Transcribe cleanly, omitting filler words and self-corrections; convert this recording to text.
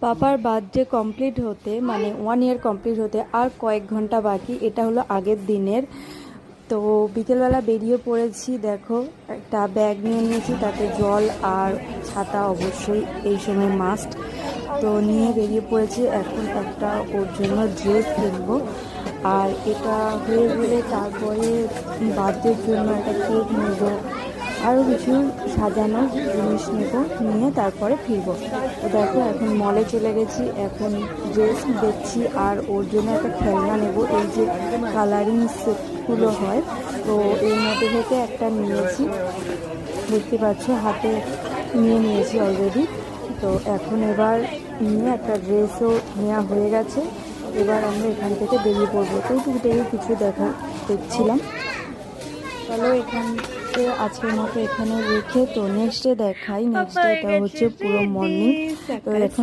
পাপার birthday complete হতে মানে 1 ইয়ার কমপ্লিট হতে আর কয়েক ঘন্টা বাকি। এটা হলো আগের দিনের। তো বিকেলবেলা বেরিয়ে পড়েছি। দেখো একটা ব্যাগ নিয়ে নিয়েছি, তাতে জল আর ছাতা অবশ্যই এই সময় মাস্ট। তো নিয়ে বেরিয়ে পড়েছি। এখন একটা ওর জন্য ড্রেস কিনবো, আর এটা হয়ে গেলে তারপরে বার্থডের জন্য একটা কেক নেব, আরও কিছু সাজানো জিনিস নেব, নিয়ে তারপরে ফিরবো। তো দেখো এখন মলে চলে গেছি, এখন ড্রেস দেখছি আর ওর জন্য একটা খেলনা নেব। এই যে কালারিং সেটগুলো হয়, তো এর মধ্যে থেকে একটা নিয়েছি, দেখতে পাচ্ছ হাতে নিয়ে নিয়েছি অলরেডি। তো এখন এবার নিয়ে একটা ড্রেসও নেওয়া হয়ে গেছে। এবার আমরা এখান থেকে বেরিয়ে পড়বো। তো টুকটাকি কিছু দেখছিলাম। চলো এখানকে আজকের মতো এখানে রেখে তো নেক্সট ডে দেখাই। নেক্সট ডে এটা হচ্ছে পুরো মর্নিং। তো এখন